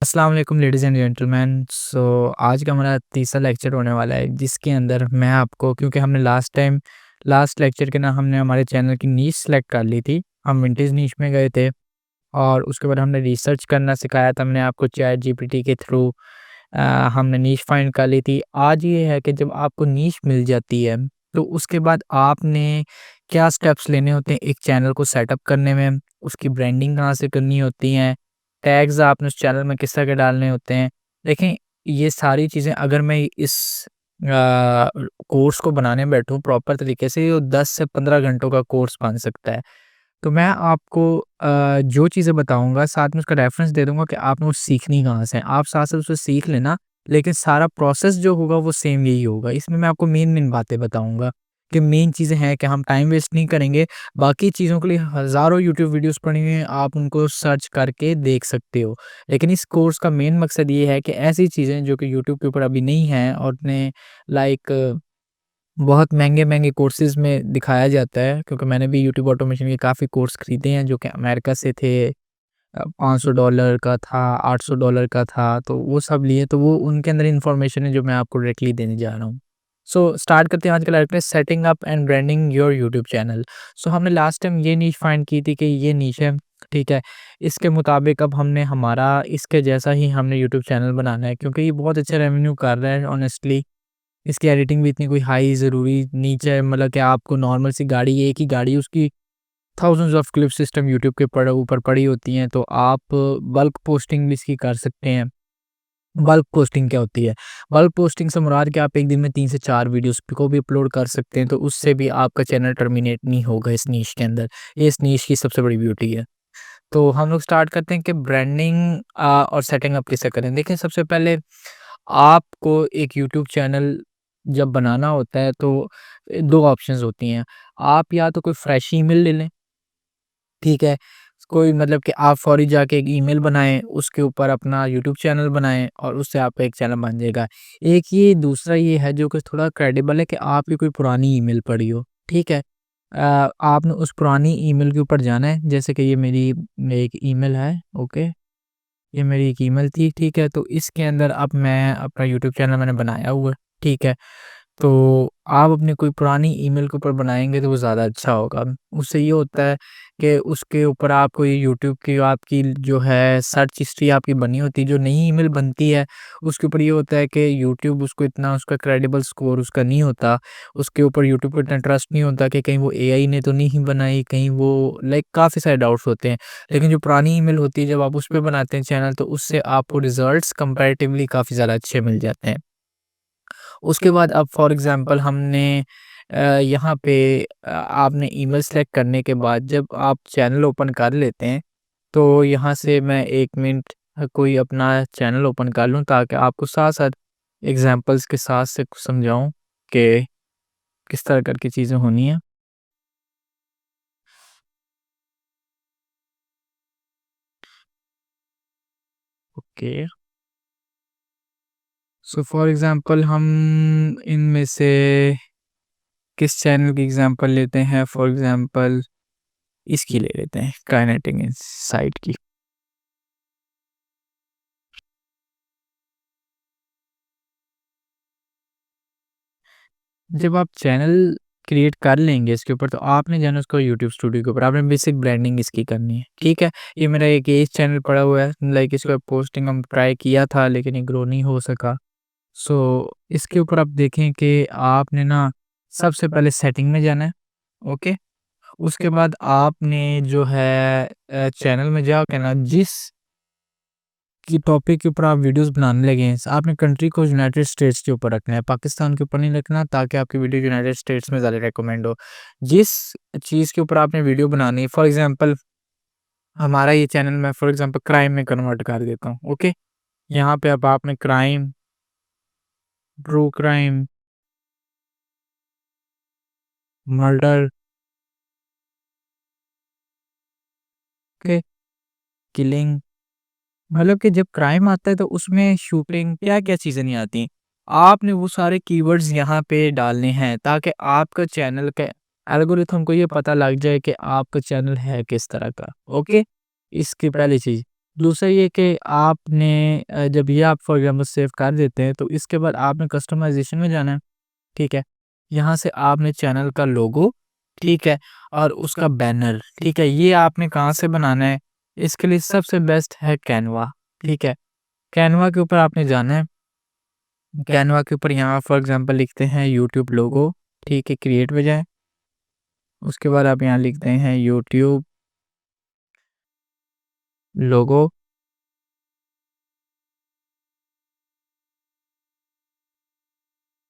अस्सलाम वालेकुम ladies and gentleman. आज का हमारा तीसरा लेक्चर होने वाला है, जिसके अंदर मैं आपको, क्योंकि हमने लास्ट लेक्चर के ना हमने हमारे चैनल की नीश सेलेक्ट कर ली थी। हम विंटेज नीश में गए थे और उसके बाद हमने रिसर्च करना सिखाया था। हमने आपको चैट जीपीटी के थ्रू हमने नीश फाइंड कर ली थी। आज ये है कि जब आपको नीश मिल जाती है, तो उसके बाद आपने क्या स्टेप्स लेने होते हैं एक चैनल को सेटअप करने में, उसकी ब्रांडिंग कहाँ से करनी होती हैं, टैग्स आपने उस चैनल में किस तरह के डालने होते हैं। देखें, ये सारी चीज़ें अगर मैं इस कोर्स को बनाने बैठूँ प्रॉपर तरीके से, ये 10 से 15 घंटों का कोर्स बन सकता है। तो मैं आपको जो चीज़ें बताऊँगा साथ में उसका रेफ़रेंस दे दूँगा कि आपने वो सीखनी कहाँ से है। आप साथ-साथ उसे सीख लेना, लेकिन सारा प्रोसेस जो होगा वो सेम यही होगा। इसमें मैं आपको मेन-मेन बातें बताऊँगा कि मेन चीज़ें हैं कि हम टाइम वेस्ट नहीं करेंगे। बाकी चीज़ों के लिए हज़ारों यूट्यूब वीडियोज़ पड़ी हुई हैं, आप उनको सर्च करके देख सकते हो। लेकिन इस कोर्स का मेन मकसद ये है कि ऐसी चीज़ें जो कि यूट्यूब के ऊपर अभी नहीं हैं और ने लाइक बहुत महँगे-महँगे कोर्सेज़ में दिखाया जाता है, क्योंकि मैंने भी यूट्यूब ऑटोमेशन के काफ़ी कोर्स खरीदे हैं जो कि अमेरिका से थे। $500 का था, $800 का था, तो वो सब लिए, तो वो उनके अंदर इन्फॉर्मेशन है जो मैं आपको डायरेक्टली देने जा रहा हूँ। स्टार्ट करते हैं आज का lecture, setting up and branding your YouTube channel. हमने लास्ट टाइम ये नीश फाइंड की थी कि ये नीश है, ठीक है? इसके मुताबिक अब हमने हमारा इसके जैसा ही हमने यूट्यूब चैनल बनाना है, क्योंकि ये बहुत अच्छा रेवेन्यू कर रहा है ऑनेस्टली। इसकी एडिटिंग भी इतनी कोई हाई ज़रूरी नहीं चाहिए, मतलब कि आपको नॉर्मल सी गाड़ी, एक ही गाड़ी, उसकी thousands of clip system YouTube के ऊपर पड़ी होती हैं, तो आप बल्क पोस्टिंग भी इसकी कर सकते हैं। बल्क पोस्टिंग क्या होती है? बल्क पोस्टिंग से मुराद कि आप एक दिन में 3 से 4 वीडियोज़ को भी अपलोड कर सकते हैं, तो उससे भी आपका चैनल टर्मिनेट नहीं होगा इस नीश के अंदर। ये इस नीश की सबसे बड़ी ब्यूटी है। तो हम लोग स्टार्ट करते हैं कि ब्रांडिंग और सेटिंग अप कैसे करें। देखिए, सबसे पहले आपको एक यूट्यूब चैनल जब बनाना होता है तो 2 ऑप्शंस होती हैं। आप या तो कोई फ्रेश ईमेल ले लें, ठीक है? कोई मतलब कि आप फौरी जाके एक ईमेल बनाएँ, उसके ऊपर अपना यूट्यूब चैनल बनाएँ और उससे आपका एक चैनल बन जाएगा। एक ये दूसरा ये है जो कि थोड़ा क्रेडिबल है कि आपकी कोई पुरानी ईमेल पड़ी हो, ठीक है? आपने उस पुरानी ईमेल के ऊपर जाना है, जैसे कि ये मेरी एक ईमेल है, ओके? ये मेरी एक ईमेल थी, ठीक है? तो इसके अंदर अब मैं अपना यूट्यूब चैनल मैंने बनाया हुआ है, ठीक है? तो आप अपनी कोई पुरानी ईमेल के ऊपर बनाएँगे तो वो ज़्यादा अच्छा होगा। उससे ये होता है कि उसके ऊपर आपको ये यूट्यूब की आपकी जो है सर्च हिस्ट्री आपकी बनी होती है, जो नई ईमेल बनती है, उसके ऊपर ये होता है कि यूट्यूब उसको इतना उसका क्रेडिबल स्कोर उसका नहीं होता। उसके ऊपर यूट्यूब को इतना ट्रस्ट नहीं होता कि कहीं वो एआई ने तो नहीं बनाई, कहीं वो लाइक काफ़ी सारे डाउट्स होते हैं। लेकिन जो पुरानी ईमेल होती है, जब आप उस पे बनाते हैं चैनल, तो उससे आपको रिज़ल्ट्स कंपैरेटिवली काफ़ी ज़्यादा अच्छे मिल जाते हैं। उसके बाद अब फॉर एग्ज़ाम्पल हमने यहाँ पे आपने ईमेल सेलेक्ट करने के बाद जब आप चैनल ओपन कर लेते हैं, तो यहाँ से मैं 1 मिनट कोई अपना चैनल ओपन कर लूँ, ताकि आपको साथ-साथ एग्ज़ाम्पल्स के साथ से समझाऊँ कि किस तरह करके चीज़ें होनी हैं। ओके। फॉर एग्ज़ाम्पल हम इनमें से किस चैनल की एग्ज़ाम्पल लेते हैं? फॉर एग्ज़ाम्पल इसकी ले लेते हैं, काइनेटिक इनसाइट की। जब आप चैनल क्रिएट कर लेंगे इसके ऊपर, तो आपने जाना उसको यूट्यूब स्टूडियो के ऊपर आपने बेसिक ब्रांडिंग इसकी करनी है, ठीक है? ये मेरा एक एज चैनल पड़ा हुआ है, लाइक इसका पोस्टिंग हम ट्राई किया था लेकिन ये ग्रो नहीं हो सका। इसके ऊपर आप देखें कि आपने ना सबसे पहले सेटिंग में जाना है, ओके? उसके बाद आपने जो है चैनल में जाके ना जिस कि टॉपिक के ऊपर आप वीडियोस बनाने लगे हैं, आपने कंट्री को यूनाइटेड स्टेट्स के ऊपर रखना है, पाकिस्तान के ऊपर नहीं रखना, ताकि आपकी वीडियो यूनाइटेड स्टेट्स में ज़्यादा रिकमेंड हो। जिस चीज़ के ऊपर आपने वीडियो बनानी है, फॉर एग्ज़ाम्पल हमारा ये चैनल मैं फॉर एग्ज़ाम्पल क्राइम में कन्वर्ट कर देता हूँ, ओके? यहाँ पे अब आपने crime, true crime, murder, okay, killing, मतलब कि जब क्राइम आता है तो उसमें शूटिंग क्या-क्या चीज़ें नहीं आती। आपने वो सारे कीवर्ड्स यहाँ पे डालने हैं, ताकि आपका चैनल का एल्गोरिथम को ये पता लग जाए कि आपका चैनल है किस तरह का, ओके? इसकी पहली चीज़। दूसरा ये कि आपने जब ये आप फॉर एग्ज़ाम्पल सेव कर देते हैं, तो इसके बाद आपने कस्टमाइज़ेशन में जाना है, ठीक है? यहाँ से आपने चैनल का लोगो, ठीक है? और उसका बैनर, ठीक है? ये आपने कहाँ से बनाना है? इसके लिए सबसे बेस्ट है कैनवा, ठीक है? कैनवा के ऊपर आपने जाना है। कैनवा के ऊपर यहाँ फॉर एग्ज़ाम्पल लिखते हैं यूट्यूब लोगो, ठीक है? क्रिएट पे जाएँ। उसके बाद आप यहाँ लिखते हैं यूट्यूब लोगो।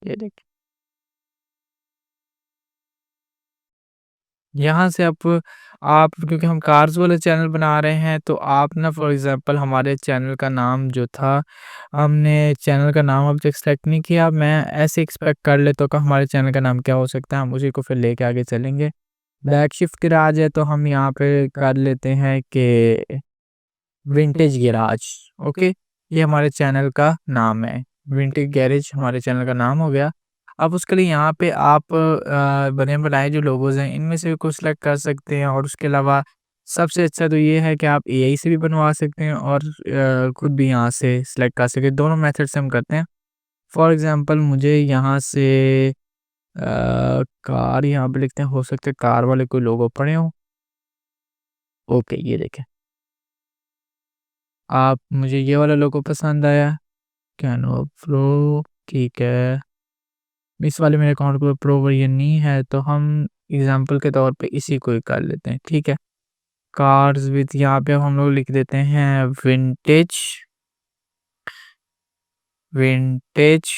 ये देखिए, यहाँ से आप क्योंकि हम कार्स वाले चैनल बना रहे हैं, तो आप ना फॉर एग्ज़ाम्पल हमारे चैनल का नाम जो था, हमने चैनल का नाम अभी तक सेलेक्ट नहीं किया। मैं ऐसे एक्सपेक्ट कर लेता हूँ कि हमारे चैनल का नाम क्या हो सकता है, हम उसी को फिर लेके आगे चलेंगे। बैक शिफ्ट गैराज है, तो हम यहाँ पे कर लेते हैं कि विंटेज गैराज, ओके? ये हमारे चैनल का नाम है। विंटेज गैरेज हमारे चैनल का नाम हो गया। अब उसके लिए यहाँ पे आप बने-बनाए जो लोगोज़ हैं, इनमें से भी कुछ सेलेक्ट कर सकते हैं और उसके अलावा सबसे अच्छा तो ये है कि आप एआई से भी बनवा सकते हैं और खुद भी यहाँ से सेलेक्ट कर सकते हैं। दोनों मेथड से हम करते हैं। फॉर एग्ज़ाम्पल मुझे यहाँ से कार यहाँ पे लिखते हैं, हो सकता है कार वाले कोई लोगो पड़े हों। ओके, ये देखें। आप मुझे ये वाला लोगो पसंद आया, कैनवा प्रो, ठीक है। इस वाले मेरे अकाउंट पे प्रो वर्ज़न नहीं है, तो हम एग्ज़ाम्पल के तौर पे इसी को ही कर लेते हैं, ठीक है। कार्स विथ यहाँ पे हम लोग लिख देते हैं विंटेज, विंटेज,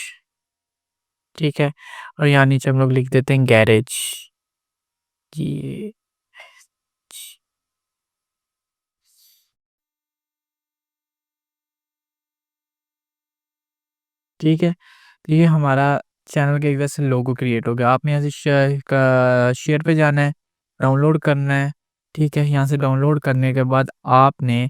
ठीक है। और यहाँ नीचे हम लोग लिख देते हैं गैरेज, ये ठीक है। तो ये हमारा चैनल के एक तरह से लोगो क्रिएट हो गया। आपने यहाँ से शेयर पे जाना है, डाउनलोड करना है, ठीक है? यहाँ से डाउनलोड करने के बाद आपने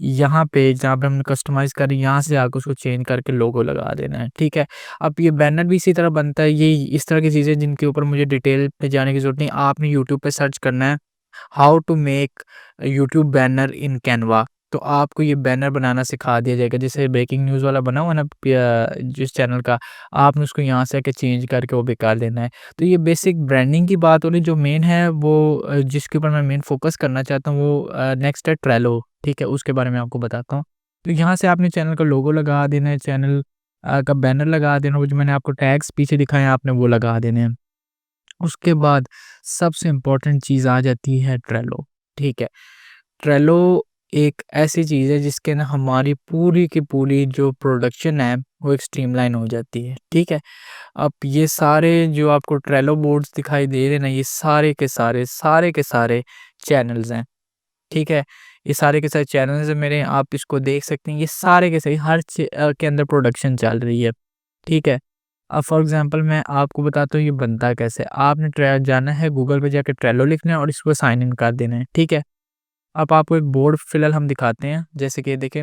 यहाँ पे जहाँ पे हमने कस्टमाइज़ करी, यहाँ से आके उसको चेंज करके लोगो लगा देना है, ठीक है? अब ये बैनर भी इसी तरह बनता है, ये इस तरह की चीज़ें जिनके ऊपर मुझे डिटेल पे जाने की ज़रूरत नहीं, आपने यूट्यूब पे सर्च करना है, how to make YouTube banner in Canva. तो आपको ये बैनर बनाना सिखा दिया जाएगा। जैसे ब्रेकिंग न्यूज़ वाला बना हुआ है ना जिस चैनल का, आपने उसको यहाँ से आके चेंज करके वो बेकार देना है। तो ये बेसिक ब्रांडिंग की बात हो रही, जो मेन है वो जिसके ऊपर मैं मेन फ़ोकस करना चाहता हूँ वो नेक्स्ट है ट्रेलो, ठीक है? उसके बारे में आपको बताता हूँ। तो यहाँ से आपने चैनल का लोगो लगा देना है, चैनल का बैनर लगा देना है, वो जो मैंने आपको टैग्स पीछे दिखाए हैं आपने वो लगा देने हैं। उसके बाद सबसे इम्पोर्टेंट चीज़ आ जाती है ट्रेलो, ठीक है? ट्रेलो एक ऐसी चीज़ है जिसके ना हमारी पूरी की पूरी जो प्रोडक्शन है वो एक स्ट्रीमलाइन हो जाती है, ठीक है? अब ये सारे जो आपको ट्रेलो बोर्ड्स दिखाई दे रहे हैं ना, ये सारे के सारे चैनल्स हैं, ठीक है? ये सारे के सारे चैनल्स हैं मेरे, आप इसको देख सकते हैं, ये सारे के सही के अंदर प्रोडक्शन चल रही है, ठीक है? अब फॉर एग्ज़ाम्पल मैं आपको बताता हूँ ये बनता कैसे है। आपने ट्रे जाना है गूगल पे जाके ट्रेलो लिखना है और इसको साइन इन कर देना है, ठीक है? अब आपको एक बोर्ड फिलहाल हम दिखाते हैं, जैसे कि देखिए,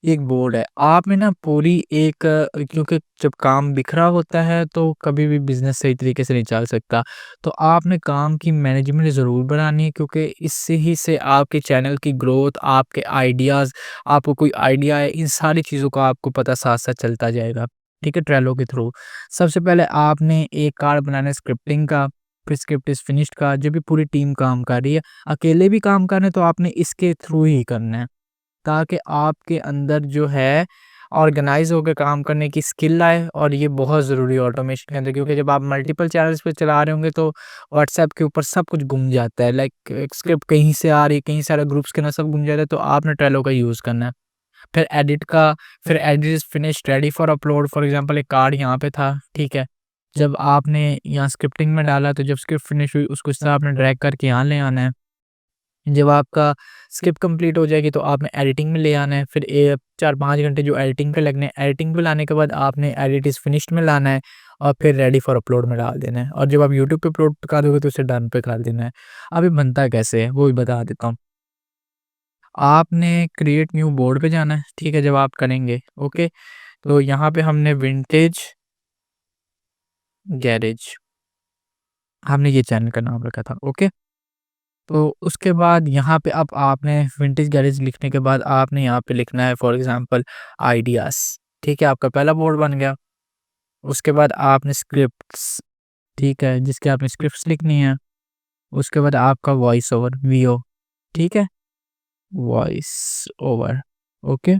ये एक बोर्ड है। आपने ना पूरी एक क्योंकि जब काम बिखरा होता है तो कभी भी बिज़नेस सही तरीके से नहीं चल सकता। तो आपने काम की मैनेजमेंट ज़रूर बनानी है, क्योंकि इससे ही से आपके चैनल की ग्रोथ, आपके आइडियाज़, आपको कोई आइडिया है, इन सारी चीज़ों का आपको पता साथ-साथ चलता जाएगा, ठीक है? ट्रेलो के थ्रू। सबसे पहले आपने एक कार्ड बनाना है स्क्रिप्टिंग का, फिर स्क्रिप्ट इज़ फिनिश्ड का, जब भी पूरी टीम काम कर रही है। अकेले भी काम कर रहे हैं तो आपने इसके थ्रू ही करना है, ताकि आपके अंदर जो है ऑर्गेनाइज़ होकर काम करने की स्किल आए, और ये बहुत ज़रूरी है ऑटोमेशन के अंदर, क्योंकि जब आप मल्टीपल चैनल्स पे चला रहे होंगे तो व्हाट्सएप के ऊपर सब कुछ गुम जाता है। लाइक एक स्क्रिप्ट कहीं से आ रही है, कहीं सारे ग्रुप्स के अंदर सब गुम जाता है, तो आपने ट्रेलो का यूज़ करना है। फिर edit is finished ready for upload, for example एक कार्ड यहाँ पे था, ठीक है? जब आपने यहाँ स्क्रिप्टिंग में डाला तो जब स्क्रिप्ट फिनिश हुई उसको इस तरह आपने ड्रैग करके यहाँ ले आना है। जब आपका स्क्रिप्ट कंप्लीट हो जाएगी तो आपने एडिटिंग में ले आना है, फिर 4-5 घंटे जो एडिटिंग पे लगने हैं, एडिटिंग पे लाने के बाद आपने एडिट इज़ फिनिश्ड में लाना है और फिर रेडी फॉर अपलोड में डाल देना है, और जब आप यूट्यूब पे अपलोड कर दोगे तो उसे डन पे कर देना है। अब ये बनता कैसे है वो भी बता देता हूँ। आपने क्रिएट न्यू बोर्ड पे जाना है, ठीक है? जब आप करेंगे, ओके? तो यहाँ पे हमने विंटेज गैरेज, हमने ये चैनल का नाम रखा था, ओके? तो उसके बाद यहाँ पे अब आपने विंटेज गैरेज लिखने के बाद आपने यहाँ पे लिखना है फॉर एग्ज़ाम्पल आइडियाज़, ठीक है? आपका पहला बोर्ड बन गया। उसके बाद आपने स्क्रिप्ट्स, ठीक है? जिसकी आपने स्क्रिप्ट्स लिखनी है। उसके बाद आपका वॉइस ओवर वीओ, ठीक है? Voice over, okay?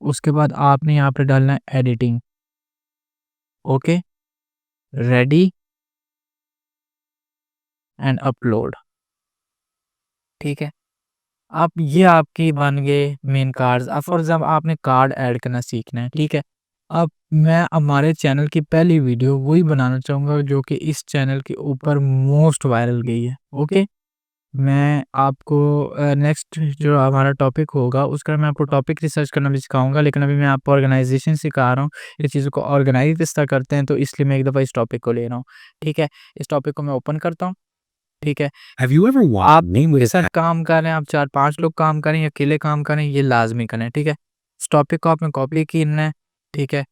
उसके बाद आपने यहाँ पे डालना है editing, okay? Ready and upload, ठीक है? अब ये आपकी बन गए मेन कार्ड्स। अब फॉर एग्ज़ाम्पल आपने कार्ड ऐड करना सीखना है, ठीक है? अब मैं हमारे चैनल की पहली वीडियो वही बनाना चाहूँगा जो कि इस चैनल के ऊपर मोस्ट वायरल गई है, ओके? मैं आपको नेक्स्ट जो हमारा टॉपिक होगा उसका मैं आपको टॉपिक रिसर्च करना भी सिखाऊँगा, लेकिन अभी मैं आपको ऑर्गनाइज़ेशन सिखा रहा हूँ। ये चीज़ों को ऑर्गनाइज़ किस तरह करते हैं, तो इसलिए मैं एक दफ़ा इस टॉपिक को ले रहा हूँ, ठीक है? इस टॉपिक को मैं ओपन करता हूँ, ठीक है? Have you ever watched आप Name मेरे This साथ काम कर रहे हैं, आप 4-5 लोग काम करें या अकेले काम करें, ये लाज़मी करें, ठीक है? इस टॉपिक को आपने कॉपी करना है, ठीक है?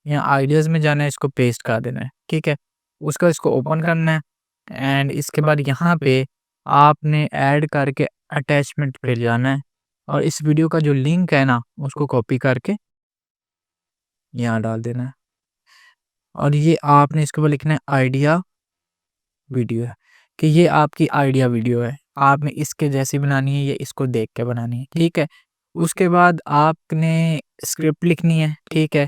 यहाँ आइडियाज़ में जाना है, इसको पेस्ट कर देना है, ठीक है? उसका इसको ओपन करना है एंड इसके बाद यहाँ पे आपने ऐड करके अटैचमेंट पे जाना है और इस वीडियो का जो लिंक है ना, उसको कॉपी करके यहाँ डाल देना है और ये आपने इसके ऊपर लिखना है आइडिया वीडियो है, कि ये आपकी आइडिया वीडियो है। आपने इसके जैसी बनानी है, ये इसको देख के बनानी है, ठीक है? उसके बाद आपने स्क्रिप्ट लिखनी है, ठीक है?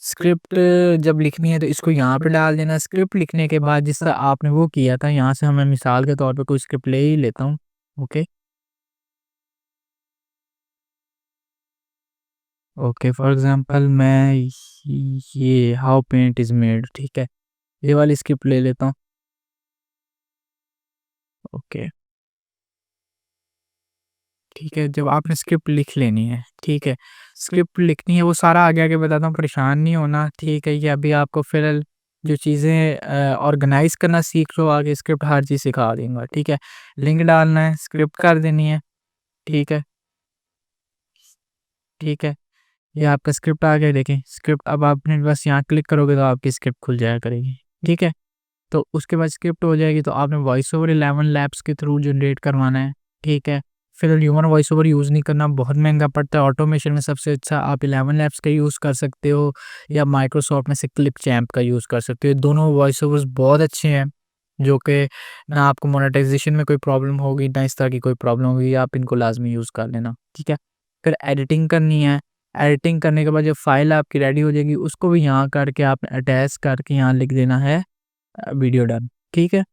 स्क्रिप्ट जब लिखनी है तो इसको यहाँ पे डाल देना। स्क्रिप्ट लिखने के बाद जिस तरह आपने वो किया था, यहाँ से मैं मिसाल के तौर पे कोई स्क्रिप्ट ले ही लेता हूँ, ओके? ओके, फॉर एग्ज़ाम्पल मैं ये हाउ पेंट इज़ मेड, ठीक है? ये वाली स्क्रिप्ट ले लेता हूँ, ओके। ठीक है, जब आपने स्क्रिप्ट लिख लेनी है, ठीक है? स्क्रिप्ट लिखनी है वो सारा आगे-आगे बताता हूँ, परेशान नहीं होना, ठीक है? ये अभी आपको फ़िलहाल जो चीज़ें ऑर्गनाइज़ करना सीख लो, आगे स्क्रिप्ट हर चीज़ सिखा दूँगा, ठीक है? लिंक डालना है, स्क्रिप्ट कर देनी है, ठीक है? ठीक है? ये आपका स्क्रिप्ट आ गया देखें, स्क्रिप्ट अब आपने बस यहाँ क्लिक करोगे तो आपकी स्क्रिप्ट खुल जाया करेगी, ठीक है? तो उसके बाद स्क्रिप्ट हो जाएगी तो आपने वॉइस ओवर 11 लैब्स के थ्रू जनरेट करवाना है, ठीक है? फिर ह्यूमन वॉइस ओवर यूज़ नहीं करना, बहुत महँगा पड़ता है, ऑटोमेशन में सबसे अच्छा आप 11 लैब्स का यूज़ कर सकते हो या माइक्रोसॉफ्ट में से क्लिपचैम्प का यूज़ कर सकते हो। दोनों वॉइस ओवर्स बहुत अच्छे हैं, जो कि ना आपको मोनेटाइज़ेशन में कोई प्रॉब्लम होगी, ना इस तरह की कोई प्रॉब्लम होगी, आप इनको लाज़मी यूज़ कर लेना, ठीक है? फिर एडिटिंग करनी है, एडिटिंग करने के बाद जब फाइल आपकी रेडी हो जाएगी, उसको भी यहाँ करके आपने अटैच करके यहाँ लिख देना है वीडियो डन, ठीक है?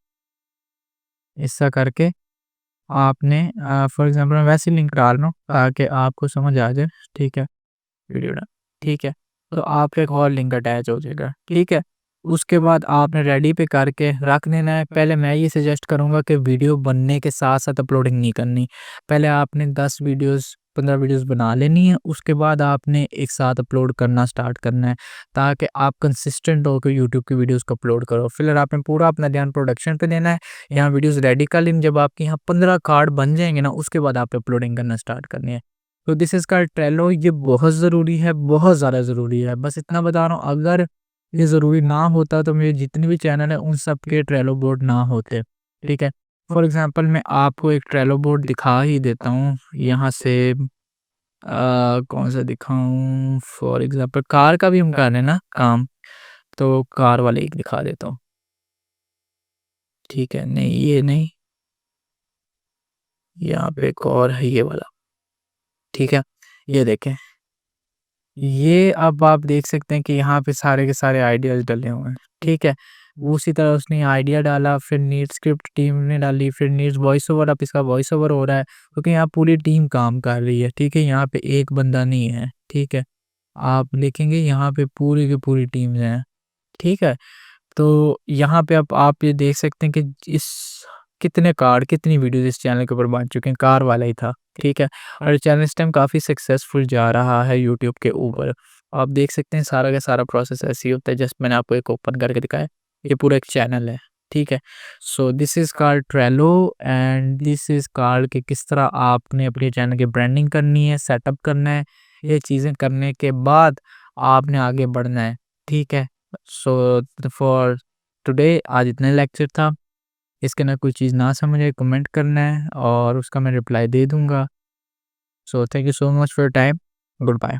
ऐसा करके आपने फॉर एग्ज़ाम्पल मैं वैसे लिंक डाल रहा हूँ ताकि आपको समझ आ जाए, ठीक है? वीडियो डन, ठीक है? तो आपका एक और लिंक अटैच हो जाएगा, ठीक है? उसके बाद आपने रेडी पे करके रख देना है। पहले मैं ये सजेस्ट करूँगा कि वीडियो बनने के साथ-साथ अपलोडिंग नहीं करनी। पहले आपने 10 वीडियोज़ 15 वीडियोज़ बना लेनी है, उसके बाद आपने एक साथ अपलोड करना स्टार्ट करना है, ताकि आप कंसिस्टेंट होकर यूट्यूब की वीडियोज़ को अपलोड करो। फिर आपने पूरा अपना ध्यान प्रोडक्शन पे देना है, यहाँ वीडियोज़ रेडी कर लेनी, जब आपके यहाँ 15 कार्ड बन जाएँगे ना, उसके बाद आप अपलोडिंग करना स्टार्ट करनी है। तो दिस इज़ कॉल्ड ट्रेलो, ये बहुत ज़रूरी है, बहुत ज़्यादा ज़रूरी है। बस इतना बता रहा हूँ, अगर ये ज़रूरी ना होता तो मेरे जितने भी चैनल हैं उन सब के ट्रेलो बोर्ड ना होते, ठीक है? फॉर एग्ज़ाम्पल मैं आपको एक ट्रेलो बोर्ड दिखा ही देता हूँ, यहाँ से कौन-सा दिखाऊँ? फॉर एग्ज़ाम्पल कार का भी हम कर रहे हैं ना काम, तो कार वाले एक दिखा देता हूँ, ठीक है? नहीं, ये नहीं, यहाँ पे एक और है ये वाला, ठीक है? ये देखें। ये अब आप देख सकते हैं कि यहाँ पे सारे के सारे आइडियाज़ डले हुए हैं, ठीक है? उसी तरह उसने आइडिया डाला, फिर नीड स्क्रिप्ट टीम ने डाली, फिर नीड्स वॉइस ओवर, अब इसका वॉइस ओवर हो रहा है, क्योंकि यहाँ पूरी टीम काम कर रही है, ठीक है? यहाँ पे एक बंदा नहीं है, ठीक है? आप देखेंगे यहाँ पे पूरी की पूरी टीम है, ठीक है? तो यहाँ पे अब आप ये देख सकते हैं कि इस कितने कार्ड, कितनी वीडियोज़ इस चैनल के ऊपर बन चुके हैं, कार वाला ही था, ठीक है? और चैनल इस टाइम काफ़ी सक्सेसफुल जा रहा है यूट्यूब के ऊपर। आप देख सकते हैं सारा का सारा प्रोसेस ऐसे ही होता है, जस्ट मैंने आपको एक ओपन करके दिखाया, ये पूरा एक चैनल है, ठीक है? So this is called Trello and this is called कि किस तरह आपने अपने चैनल की ब्रांडिंग करनी है, सेटअप करना है, ये चीज़ें करने के बाद आपने आगे बढ़ना है, ठीक है? सो फॉर टुडे आज इतना लेक्चर था। इसके अंदर कोई चीज़ ना समझ आए कमेंट करना है और उसका मैं रिप्लाई दे दूँगा। So thank you so much for your time. Good bye.